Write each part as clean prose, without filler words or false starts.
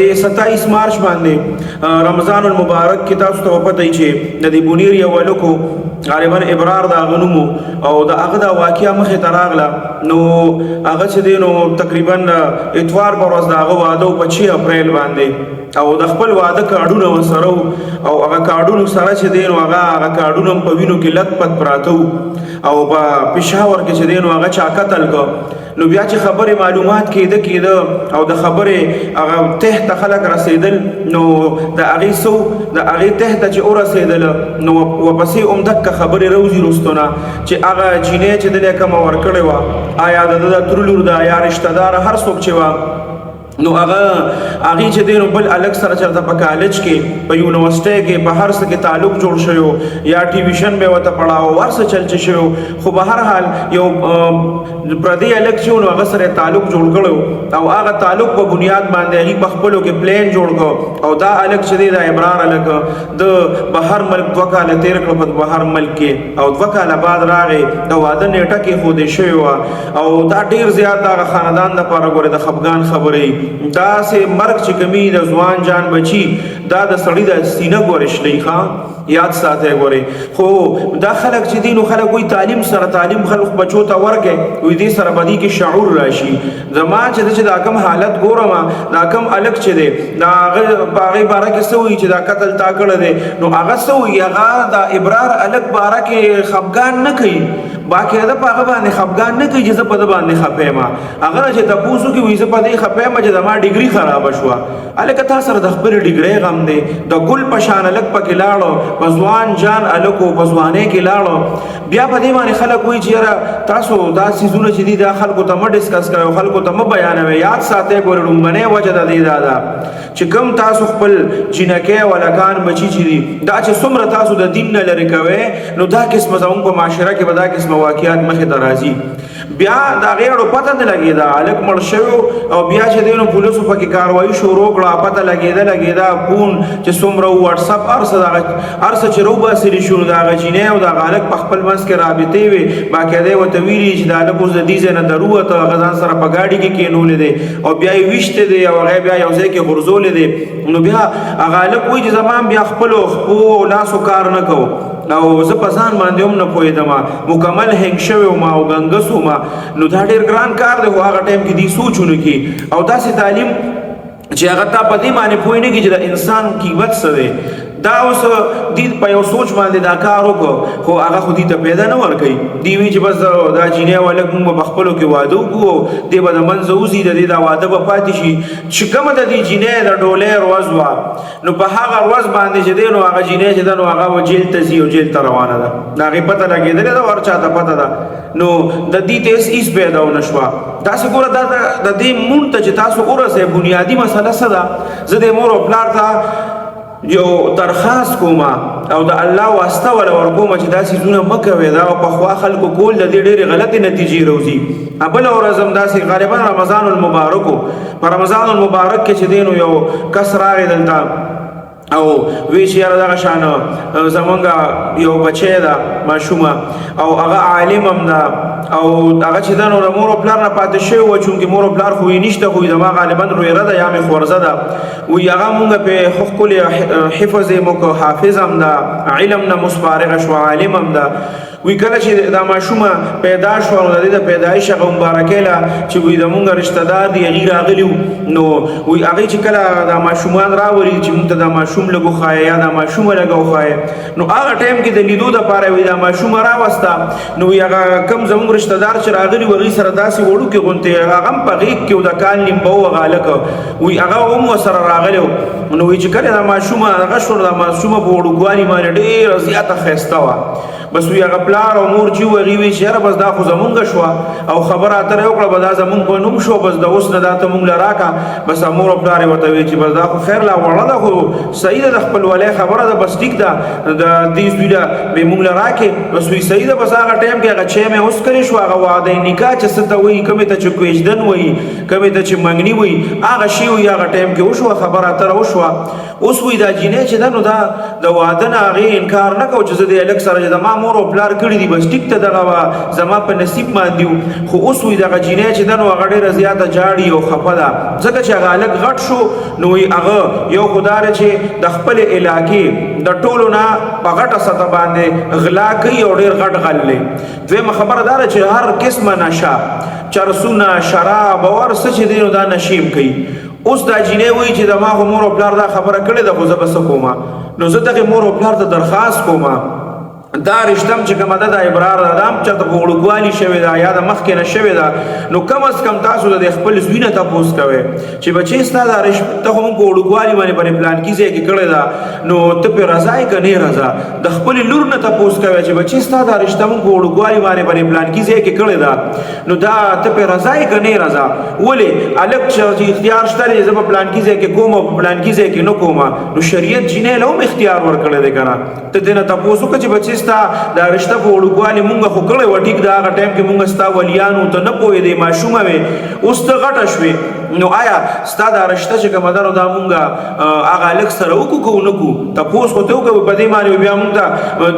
27 مارچ باندې رمضان المبارک کې تاسو ته پته ای چې د دې بونیر یو ولکو غالبا ابرار دا غنومو او دا هغه دا واقعیا مخې ته راغله نو هغه چې دی نو تقریبا اتوار پر ورځ دا هغه واده په 6 اپریل باندې او د خپل واده کارډونه وسره او هغه کارډونو سره چې دی نو هغه کارډونه په وینو کې لت پت پراته او په پېښور کې چې دی نو هغه چا قتل کو نو بیا چې خبره معلومات کېده او د خبره هغه ته خلک رسیدل نو د هغه سو د هغه ته چې اور رسیدل نو وپسې اومدک خبره روزي رستونه چې هغه جینې چې د کوم ور کړی و آیا د ترلور د یا رشتہ دار هر څوک چې و نو هغه چې دینو بل الګ سره چرته په کالج کې په یونیورسيټي کې په هر څه کې تعلق جوړ شوی یا ټیلیویژن به وته پڑھاو ورسره چل شوی خو به هر حال یو پردي الګ چې نو هغه سره تعلق جوړ کړو او هغه تعلق په بنیاد باندې هغه په خپلو کې پلان جوړ کړو او دا الګ چې دی دا ابرار الګ د بهر ملک وکاله تیر کړ په بهر ملک کې او وکاله بعد راغی د واده نیټه کې خو دې شوی او دا ډیر زیات د خاندان د لپاره ګوره د خفګان خبرې دا سه مرګ چې کمی د ځوان جان بچي دا د سړی د سینه ګورشلې ښا یاد ساته ګوري خو دا خلک چې دینو خلک وي تعلیم سره تعلیم خلک بچو ته ورکه وي دې سره بدی کې شعور راشي زما چې دا کم حالت ګورم دا کم الګ چې دی دا باغی بارا کې سوې چې دا قتل تا کړه دی نو هغه سوې هغه دا ابرار الګ بارا کې خفګان نه کوي باقي دا په هغه باندې خفګان نه کوي چې زه په دې باندې خپېما هغه چې تاسو کې وي زه په دې خپېما چې ما ډیګري خراب شو الګ تاسو سره د خپل ډیګري غم دی د ګل پشان الګ پکې لاړو پزوان جان الکو پزوانه کې لاړو بیا په دې باندې خلک وایي چې تاسو دا سيزونه چې دي د خلکو ته م ډیسکس کوي خلکو ته م بیانوي یاد ساتي ګورړم باندې وجه د دې دادا چې کوم تاسو خپل جنکه ولکان بچی چې دي دا چې څومره تاسو د دین نه لری کوي نو دا قسم زموږ په معاشره کې ودا قسم واقعیات مخه درازي بیا دا غیرو پته نه لګی دا الک مړ شو او بیا چې دینو پولیسو پکې کاروایی شروع کړه پته لګیدا فون چې څومره واتس اپ ارسه چې روبا سری شو دا غجینه او دا غالک په خپل منځ کې رابطې وي باقاعده وته ویلی چې دا له کوزه دي نه ضرورت غزان سره په گاډي کې کېنول دي او بیا یې وشته دي او هغه بیا یو ځای کې غرزول دي نو بیا غالک وایي چې زمان بیا خپل لاسو کار نه کوو او زه په ځان باندې هم نه پوهېدم مکمل هنګ شوی ما او ګنګس ما نو دا ډېر ګران کار دی خو هغه ټایم کې دې سوچونه کې او داسې تعلیم چې هغه تا په دې باندې پوه نه کېږي چې د انسان قیمت څه دی دا اوس دې په یو سوچ باندې دا کار وکړو خو هغه خو دې ته پیدا نه ورکوي دی وی چې بس دا جینۍ ولک موږ په خپلو کې واده وکړو دی به د منځه وځي د دې دا واده به پاتې شي چې کومه د دې جینۍ د ډولۍ ورځ وه نو په هغه ورځ باندې چې دی نو هغه جینۍ چې ده نو هغه جیل ته ځي او جیل ته روانه ده د هغې پته لګېدلې ده ور چاته پته ده نو د دې ته هیڅ پیدا ونه شوه داسې ګوره دا د دې مونږ ته چې تاسو ورسئ بنیادي مسله څه ده زه د مور او پلار ته یو درخواست کوم او د الله واسطه ولا ورکوم چې دا سيزونه مکوي دا په خوا خلکو کول د دې ډېرې غلطي نتیجې روزي ابل اورزم داسې غالبا رمضان المبارک په رمضان المبارک کې چې دینو یو کس راغی دلته او وی چې یاره دغه شان زمونږ یو بچی ده ماشومه او هغه عالم هم ده او هغه چې ده نو د مور او پلار نه پاتې شوی و چونکې مور او پلار خو یې نشته خو زما غالبا رویره ده یا مې خورزه ده وی هغه مونږ په ښکلې حفظ یې موږ حافظ هم ده علم نه مصفارغه شو عالم هم ده وی کله چې دا ماشومه پیدا شو نو د دې د پیدایش هغه مبارکه له چې وی د مونږ رشتہ دار دی غیر راغلی نو وی هغه چې کله دا ماشومان راوري چې مونږ ته دا ماشوم لګو خای یا دا ماشوم لګو خای نو هغه ټایم کې د لیدو د پاره وی دا ماشوم راوستا نو وی هغه کم زموږ رشتہ دار چې راغلی وغي سره داسې وړو کې غونته هغه په غیږ کې د کال نیم په غالک وی هغه هم سره راغلی نو وی چې کله دا ماشوم هغه شور دا ماشوم په وړوګوالي باندې ډېر زیاته خسته وا بس وی هغه پلار او مور چې وغي وی شهر بس دا خو زمونږ شو او خبره اتره وکړه بس دا زمونږ په نوم شو بس د اوس نه دا ته مونږ لراکا بس مور او پلار وته وی چې بس دا خو خیر لا وړه ده خو صحیح ده خپل ولې خبره ده بس ټیک ده د دې سویدا به مونږ لراکه بس وی صحیح ده بس هغه ټایم کې هغه چې مې اوس کړی شو هغه واده نکاح چې ست وی کومه ته چې کوېجدن وی کومه ته چې منګنی وی هغه شی وی هغه ټایم کې وشو خبره اتره وشو اوس وی دا جینې چې دا نو دا د واده نه هغه انکار نه کو چې د الک سره د ما مور او پلار کړی دي بس ټیک ته دغه زما په نصیب باندې خو اوس وی دغه جینې چې دنو هغه ډیره زیاته جاړي او خفه ده ځکه چې هغه الګ غټ شو نو هغه یو خدای چې د خپل علاقې د ټولو نه په غټه سطح باندې غلا کوي او ډیر غټ غلې دویمه خبره دار چې هر قسمه نشه چرسونه شراب او هر څه چې دی نو دا نشیم کوي اوس دا جینې وی چې د ما مور او پلار دا خبره کړې ده خو زه بس کومه نو زه دغه مور او پلار ته درخواست کومه دا رشتم چې کومه د ابرار ادم چې د وړوګوالي شوی دا یا د مخکې نه شوی دا نو کم از کم تاسو د خپل زوینه تاسو کوي چې بچی ستاسو د رشت ته هم وړوګوالي باندې پلان کیږي کې کړی دا نو ته په رضای کني رضا د خپل لور نه تاسو کوي چې بچی ستاسو د رشت هم وړوګوالي باندې پلان کیږي کې کړی دا نو دا ته په رضای کني رضا ولې الګ چې اختیار شته چې په پلان کیږي کې کوم په پلان کیږي کې نو کوم نو شریعت جنې له اختیار ورکړل دی کنه ته دنه تاسو کوي چې بچی دا رشتہ په وړوګوالي مونږ خو کړی و ټیک دا هغه ټایم کې مونږ ستا ولیانو ته نه پوهېدې ماشومه وې اوس ته غټه شوې نو آیا ستا دا رشتہ چې کومه ده نو دا مونږ هغه هلک سره وکړو که ونه کړو تپوس خو ته وکړو په دې باندې بیا مونږ ته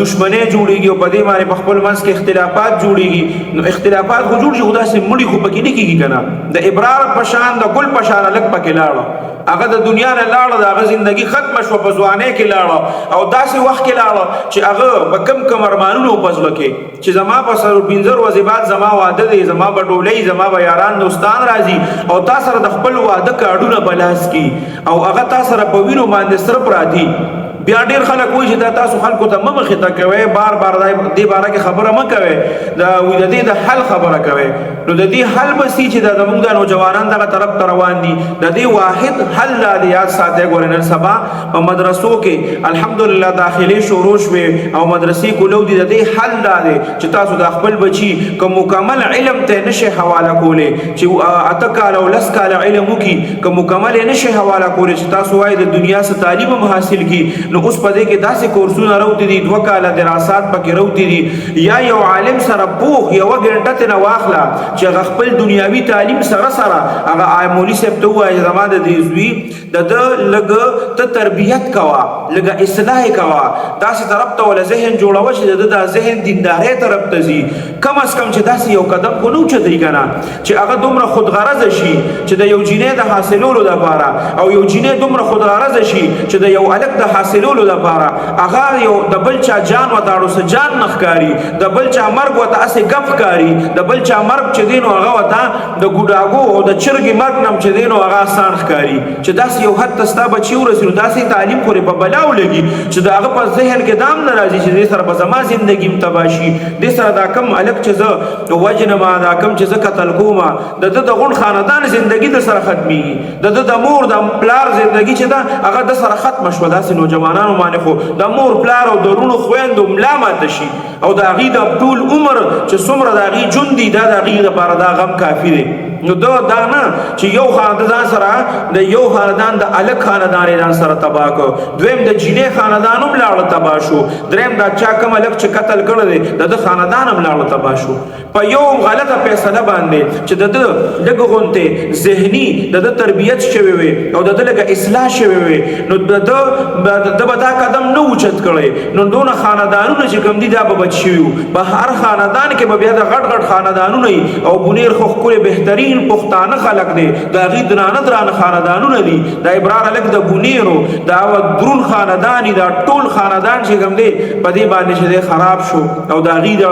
دشمنۍ جوړېږي او په دې باندې په خپل منځ کې اختلافات جوړېږي نو اختلافات خو جوړ شي خو داسې مړي خو پکې نه کېږي که نه د ابرار په شان د ګل په شان هلک پکې لاړه هغه د دنیا نه لاړه د هغه زندگی ختمه شوه په ځوانۍ کې لاړه او داسې وخت کې لاړه چې هغه په کم ارمانونو په زړه کې چې زما په سر 15 ورځې بعد زما واده دی زما به ډولۍ زما به یاران دوستان راځي او تا سره د خپل واده کارډونه په لاس کې او هغه تا سره په وینو باندې سره پراتی بیا ډیر خلک وایي چې دا تاسو خلکو ته مه مخې ته کوئ بار بار دې باره کې خبره مه کوئ د دې د حل خبره کوئ نو د دې حل به سي چې دا زمونږ نوجوانان دغه طرف ته روان دي د دې واحد حل دا دی یاد ساتئ ګورئ نن سبا په مدرسو کې الحمدلله داخلي شروع شوې او مدرسې کولو دي د دې حل دا دی چې تاسو د خپل بچي که مکمل علم ته نشئ حواله کولی چې 8 کاله او 10 کاله علم وکړي که مکمل یې نشئ حواله کولی چې تاسو وایي د دنیا څه تعلیم هم حاصل کړي نو اوس په دې کې داسې کورسونه راوتي دي 2 کاله دراسات پکې راوتي دي یا یو عالم سره پوخ یوه ګنټه ترې نه واخله چې هغه خپل دنیاوي تعلیم سره سره هغه مولوي صاحب ته ووایي زما د دې زوی د ده لږ ته تربیت کوه لږه اصلاح یې کوه داسې طرف ته وله ذهن جوړوه چې د ده دا ذهن دیندارۍ طرف ته ځي کم از کم چې داسې یو قدم خو نه اوچتوي که نه چې هغه دومره خودغرضه شي چې د یو جینۍ د حاصلولو دپاره او یو جینۍ دومره خودغرضه شي چې د یو هلک د حاصلولو دپاره هغه یو د بل چا جان وتاړو څه جان نه ښکاري د بل چا مرګ ورته هسې ګپ ښکاري د بل چا مرګ چې دی نو هغه ورته د ګوډاګو او د چرګې مرګ نه چې دی نو هغه اسان ښکاري چې داسې یو حد ته ستا بچي ورسي نو داسې تعلیم خورې په بلا ولګي چې د هغه په ذهن کې دا هم نه راځي چې دې سره به زما زندګي هم تباه شي دې سره دا کم هلک چې زه وژنمه دا کم چې زه قتل کومه د ده د غونډ خاندان زندګي د سره ختمېږي د ده د مور د پلار زندګي چې ده هغه د سره ختمه شوه داسې نوجوانانو باندې خو د مور پلار او د رونو خویندو ملا ماته شي او د هغې د ټول عمر چې څومره د هغې ژوند دي دا د هغې لپاره دا غم کافي دی نو دا نه چې یو خاندان سره د یو خاندان د الګ خاندان یې ځان سره تباه کړ دویم د جینۍ خاندان هم لاړه تباه شو دریم دا چا کوم هلک چې قتل کړی دی د ده خاندان هم لاړه تباه شو په یو غلطه فیصله باندې چې د ده لږ غونتې ذهني د ده تربیت شوی وي او د ده لږه اصلاح شوی وي نو د ده به دا قدم نه اوچت کړی نو دونه خاندانونه چې کوم دي دا به بچ شوي وو په هر خاندان کې به بیا د غټ غټ خاندانونه وي او بنیر خو ښکلې بهترین پښتانه خلک دی د هغې درانه درانه خاندانونه دي د ابرار هلک د بنیرو دا درون خاندان دا ټول خاندان چې کوم دی په دې باندې چې دی خراب شو او د هغې د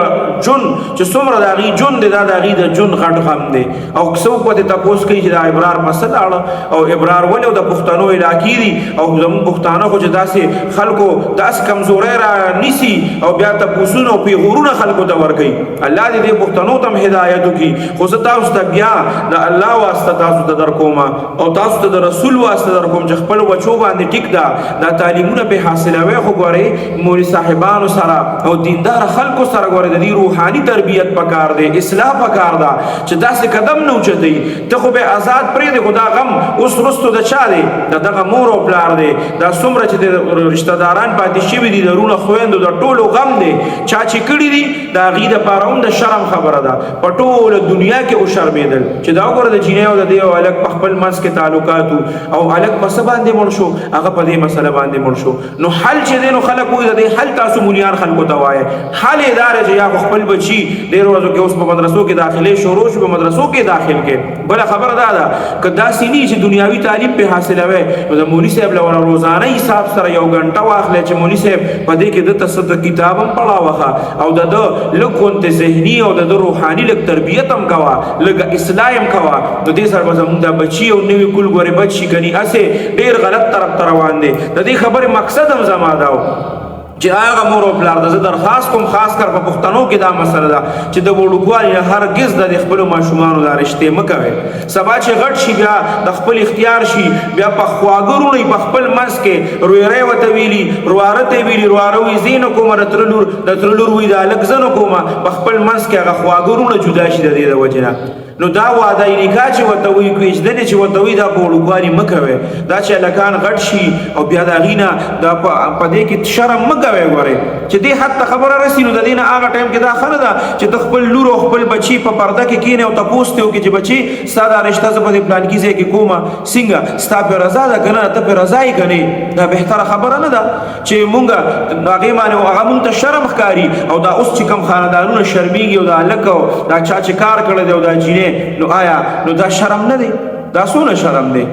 ژوند چې څومره د هغې ژوند دی دا د هغې د ژوند غټ غم دی او څوک به دې تپوس کوي چې د ابرار مسه لاړه او ابرار ولې د پښتنو علاقې دي او زموږ پښتانه خو چې داسې خلکو داسې کمزوری را نیسي او بیا تپوسونه او پیغورونه خلکو ته ورکوي الله دې دې پښتنو ته هم هدایت وکړي خو زه تاسو ته بیا د الله واسطه تاسو ته درکوم او تاسو ته د رسول واسطه درکوم چې خپل بچو باندې ټیک ده دا تعلیمونه په حاصلوي خو ګورئ مولوي صاحبانو سره او دیندار خلکو سره ګورئ د دې روحاني تربیت پکار دی اصلاح پکار ده چې داسې قدم نه اوچتوي ته خو به آزاد پرېږدې خو دا غم اوس وروستو د چا دی د دغه مور او پلار دی دا څومره چې د رشته داران پاتې شوي دي د رونه خویندو د ټولو غم دی چا چې کړي دي د هغې دپاره هم د شرم خبره ده په ټوله دنیا کې وشرمېدل چې دا وګوره د جینۍ او د دې او الګ په خپل منځ کې تعلقات او الګ په څه باندې مړ شو هغه په دې مسله باندې مړ شو نو حل چې دی نو خلک وایي د دې حل تاسو مولیان خلکو ته وایي حل یې دا دی چې یا خپل بچي ډېرو ورځو کې اوس په مدرسو کې داخلې شروع شو په مدرسو کې داخل کې بله خبره دا ده که داسې نه چې دنیاوي تعلیم پې حاصلوي نو د مولي صاحب له روزانه حساب سره یو غنټه واخلی چې مولي صاحب په دې کې دته څه د کتاب هم پړاوخه او د ده لږ غونتې ذهني او د ده روحاني لږ تربیت هم کوه لږ اصلاح هم کوه نو دې سره به زمونږ دا بچي او نوي کول ګورې بچ شي کني هسې ډېر غلط طرف ته روان دی د دې خبرې مقصد هم زما دا و چې هغه مور او پلار د زه درخواست کوم خاص کر په پښتنو کې دا مسله ده چې د وړوکوالي نه هرګز د خپلو ماشومانو دا رشتې مه کوئ سبا چې غټ شي بیا د خپل اختیار شي بیا په خواږه وروڼئ په خپل منځ کې رویری ورته ویلي رواره ته یې ویلي رواره وایي زه یې نه کومه د تره لور وایي دا هلک زه نه کومه په خپل منځ کې هغه خواږه وروڼه جدا شي د دې د وجې نه نو دا وعده نکاح چې ورته وایي کوژدنې چې ورته وایي دا په وړوکوالي مه کوئ دا چې هلکان غټ شي او بیا د هغې نه دا په دې کې شرم مه کوئ ګورئ چې دې حد ته خبره رسي نو د دې نه هغه ټایم کې دا ښه نه ده چې ته خپل لور او خپل بچي په پرده کې کښېنې او تپوس ته وکړي چې بچي ستا دا رشته زه په دې پلانکي ځای کې کومه څنګه ستا پرې رضا ده که نه ته پرې رضا یې که نه دا بهتره خبره نه ده چې مونږ هغې باندې هغه مونږ ته شرم ښکاري او دا اوس چې کوم خاندانونه شرمېږي او دا هلک او دا چا چې کار کړی دی او دا جینۍ نو آیا نو دا شرم نه دی دا څونه شرم دی